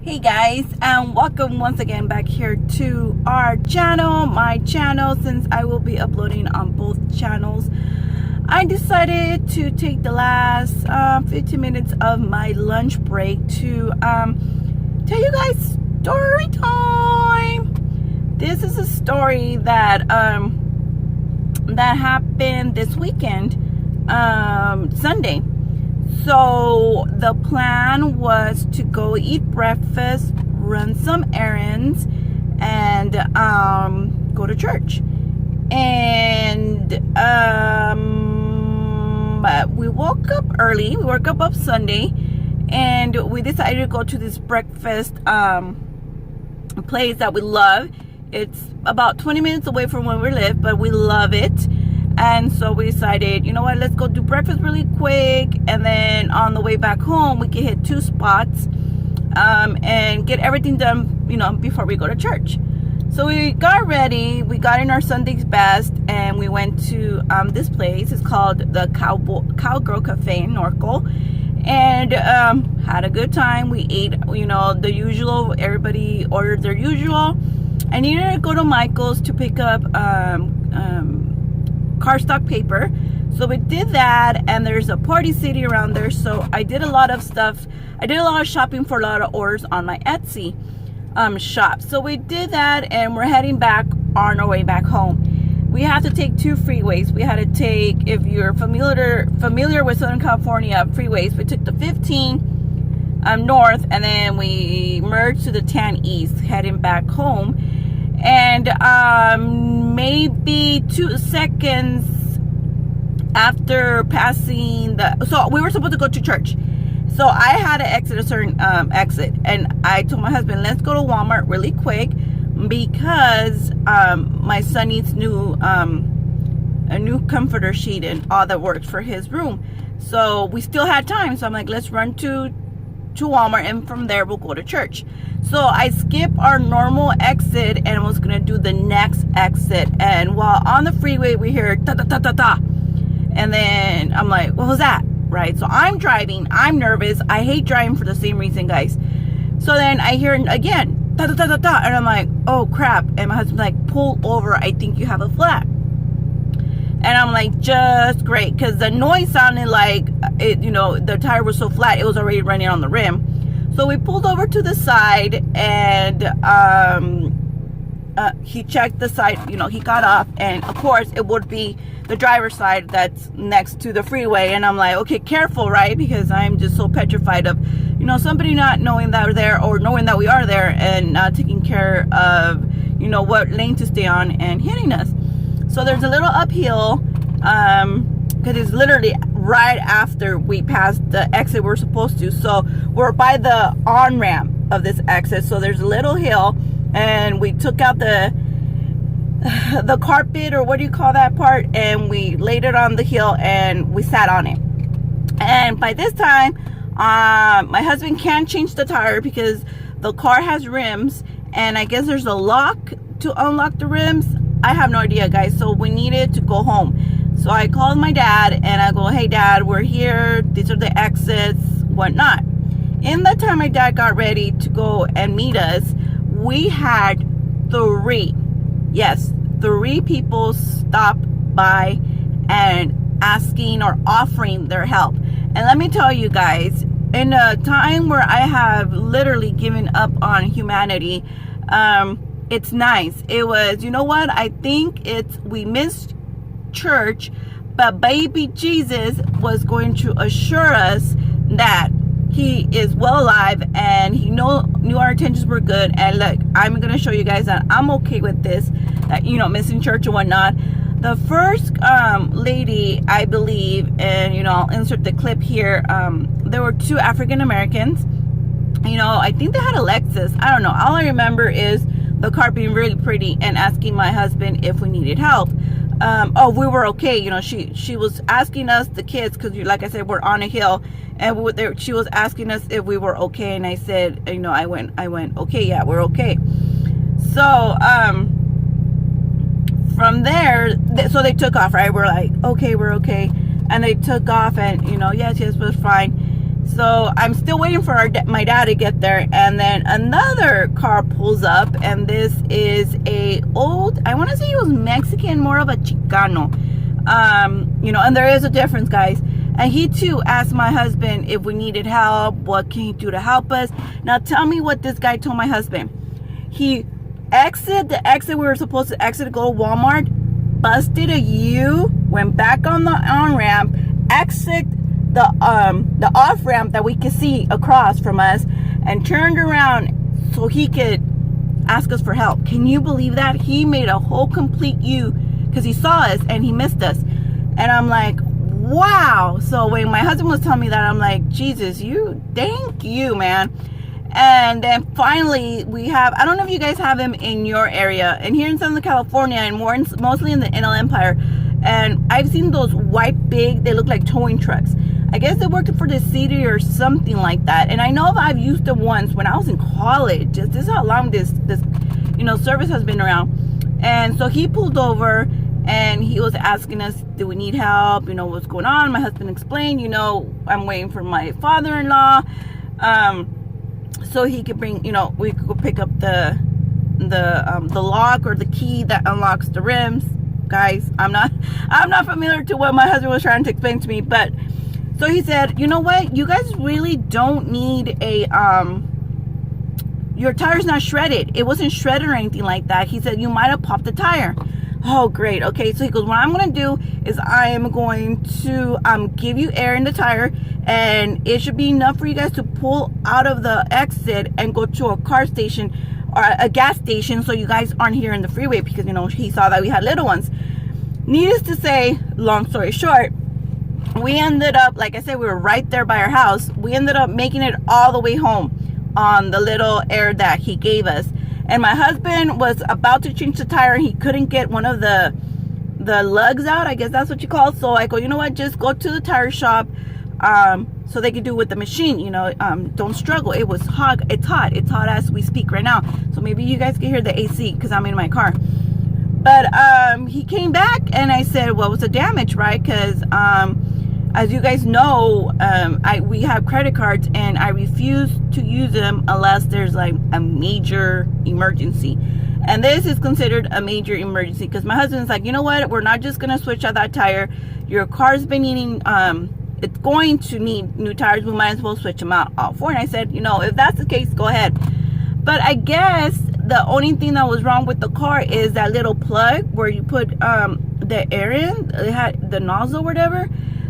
Hey guys, and welcome once again back here to our channel, my channel. Since I will be uploading on both channels, I decided to take the last 15 minutes of my lunch break to tell you guys story time. This is a story that that happened this weekend, Sunday. So the plan was to go eat breakfast, run some errands, and go to church. And we woke up early. We woke up Sunday, and we decided to go to this breakfast place that we love. It's about 20 minutes away from where we live, but we love it. And so we decided, you know what, let's go do breakfast really quick, and then on the way back home we can hit two spots and get everything done, you know, before we go to church. So we got ready, we got in our Sunday's best, and we went to this place. It's called the Cowgirl Cafe in Norco, and had a good time. We ate, you know, the usual. Everybody ordered their usual. I needed to go to Michael's to pick up cardstock paper, so we did that, and there's a Party City around there, so I did a lot of stuff. I did a lot of shopping for a lot of orders on my Etsy shop. So we did that, and we're heading back on our way back home. We had to take two freeways. We had to take, if you're familiar with Southern California freeways, we took the 15 north, and then we merged to the 10 east heading back home. And maybe 2 seconds after passing so we were supposed to go to church, so I had to exit a certain exit, and I told my husband, let's go to Walmart really quick, because my son needs a new comforter sheet and all that works for his room. So we still had time, so I'm like, let's run to Walmart, and from there we'll go to church. So I skipped our normal exit and was gonna do the next exit, and while on the freeway we hear ta ta ta ta ta, and then I'm like, what was that? Right? So I'm driving, I'm nervous, I hate driving for the same reason, guys. So then I hear again ta ta ta ta ta, and I'm like, oh crap. And my husband's like, pull over, I think you have a flat. And I'm like, just great, because the noise sounded like it, you know, the tire was so flat, it was already running on the rim. So we pulled over to the side, and he checked the side, you know, he got off, and of course it would be the driver's side that's next to the freeway. And I'm like, okay, careful, right? Because I'm just so petrified of, you know, somebody not knowing that we're there, or knowing that we are there, and not taking care of, you know, what lane to stay on, and hitting us. So there's a little uphill, because it's literally right after we passed the exit we're supposed to. So we're by the on-ramp of this exit, so there's a little hill, and we took out the carpet, or what do you call that part, and we laid it on the hill, and we sat on it. And by this time, my husband can't change the tire because the car has rims, and I guess there's a lock to unlock the rims. I have no idea, guys. So we needed to go home. So I called my dad, and I go, hey dad, we're here, these are the exits, whatnot. In the time my dad got ready to go and meet us, we had three people stop by and asking or offering their help. And let me tell you guys, in a time where I have literally given up on humanity, it's nice. It was, you know what, I think we missed church, but baby Jesus was going to assure us that he is well alive, and he knew our intentions were good. And look, I'm gonna show you guys that I'm okay with this, that, you know, missing church and whatnot. The first lady, I believe, and, you know, I'll insert the clip here, there were two African Americans. You know, I think they had a Lexus, I don't know. All I remember is the car being really pretty, and asking my husband if we needed help. We were okay. You know, she was asking us, the kids, because like I said, we're on a hill, and she was asking us if we were okay, and I said, you know, I went, okay, yeah, we're okay. So from there, so they took off, right? We're like, okay, we're okay, and they took off, and, you know, yes, we're fine. So I'm still waiting for my dad to get there, and then another car pulls up, and this is a old, I want to say he was Mexican, more of a Chicano, and there is a difference, guys. And he too asked my husband if we needed help, what can he do to help us. Now tell me what this guy told my husband. He exited the exit we were supposed to exit to go to Walmart, busted a U, went back on the on-ramp, exit the off-ramp that we could see across from us, and turned around so he could ask us for help. Can you believe that? He made a whole complete U because he saw us and he missed us. And I'm like, wow. So when my husband was telling me that, I'm like, Jesus, thank you, man. And then finally we have, I don't know if you guys have them in your area, and here in Southern California, and mostly in the Inland Empire, and I've seen those white big, they look like towing trucks. I guess they worked for the city or something like that. And I know I've used them once when I was in college. This is how long this service has been around. And so he pulled over and he was asking us, do we need help? What's going on? My husband explained, I'm waiting for my father-in-law. So he could bring, we could go pick up the lock or the key that unlocks the rims. Guys, I'm not familiar to what my husband was trying to explain to me, but so he said, you know what, you guys really don't need your tire's not shredded. It wasn't shredded or anything like that. He said you might have popped the tire. Oh, great. Okay, so he goes, what I'm going to do is I am going to give you air in the tire, and it should be enough for you guys to pull out of the exit and go to a car station or a gas station so you guys aren't here in the freeway, because, he saw that we had little ones. Needless to say, long story short, we ended up, like I said, we were right there by our house. We ended up making it all the way home on the little air that he gave us. And my husband was about to change the tire, and he couldn't get one of the lugs out. I guess that's what you call it. So I go, you know what? Just go to the tire shop so they could do it with the machine. Don't struggle. It was hot. It's hot. It's hot as we speak right now. So maybe you guys can hear the AC because I'm in my car. But he came back, and I said, what was the damage, right? Because as you guys know, we have credit cards, and I refuse to use them unless there's like a major emergency. And this is considered a major emergency because my husband's like, you know what? We're not just going to switch out that tire. Your car's been needing, it's going to need new tires. We might as well switch them out all four. And I said, if that's the case, go ahead. But I guess the only thing that was wrong with the car is that little plug where you put the air in. It had the nozzle or whatever.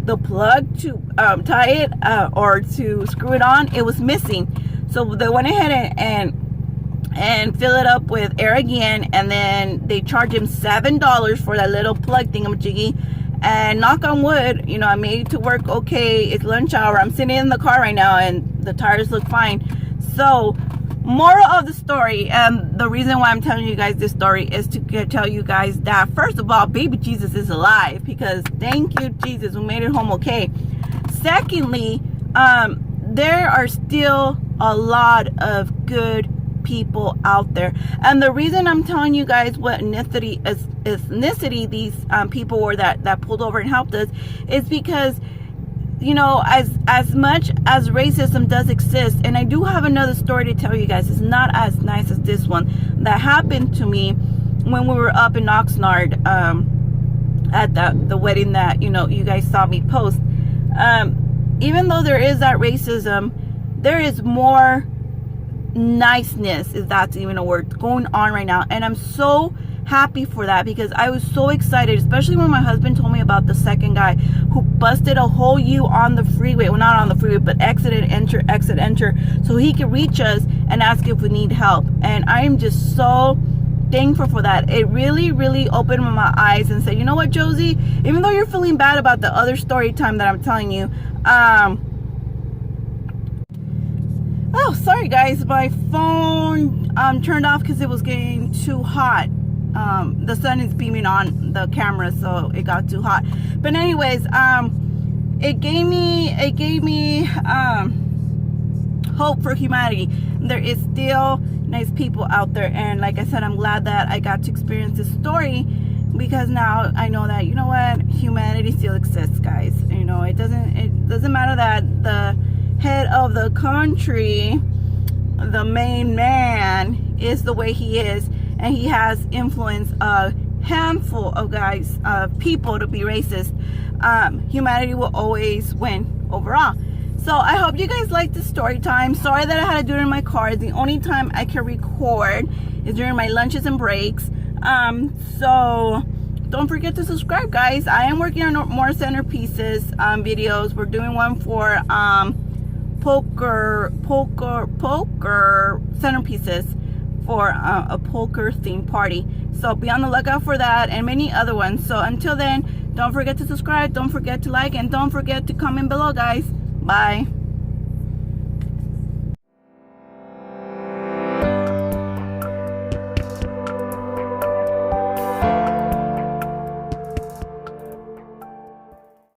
The plug to tie it or to screw it on, it was missing. So they went ahead and fill it up with air again, and then they charged him $7 for that little plug thingamajiggy. And knock on wood, I made it to work okay. It's lunch hour. I'm sitting in the car right now, and the tires look fine. So moral of the story, and the reason why I'm telling you guys this story is to tell you guys that, first of all, baby Jesus is alive, because thank you, Jesus, we made it home okay. Secondly, there are still a lot of good people out there, and the reason I'm telling you guys what ethnicity these people were that pulled over and helped us is because, as much as racism does exist, and I do have another story to tell you guys, it's not as nice as this one that happened to me when we were up in Oxnard at the wedding that you guys saw me post. Even though there is that racism, there is more niceness, if that's even a word, going on right now, and I'm so happy for that, because I was so excited, especially when my husband told me about the second guy who busted a whole U on the freeway. Well, not on the freeway, but exit enter, so he could reach us and ask if we need help. And I am just so thankful for that. It really, really opened my eyes and said, you know what, Josie, even though you're feeling bad about the other story time that I'm telling you, oh, sorry guys, my phone turned off because it was getting too hot. The sun is beaming on the camera, so it got too hot. But anyways, it gave me hope for humanity. There is still nice people out there, and like I said, I'm glad that I got to experience this story, because now I know that, humanity still exists, guys. It doesn't matter that the head of the country, the main man, is the way he is, and he has influenced a handful of people to be racist, humanity will always win overall. So I hope you guys liked the story time. Sorry that I had to do it in my car. The only time I can record is during my lunches and breaks. So don't forget to subscribe, guys. I am working on more centerpieces videos. We're doing one for poker centerpieces for a poker themed party. So be on the lookout for that and many other ones. So until then, don't forget to subscribe, don't forget to like, and don't forget to comment below, guys. Bye.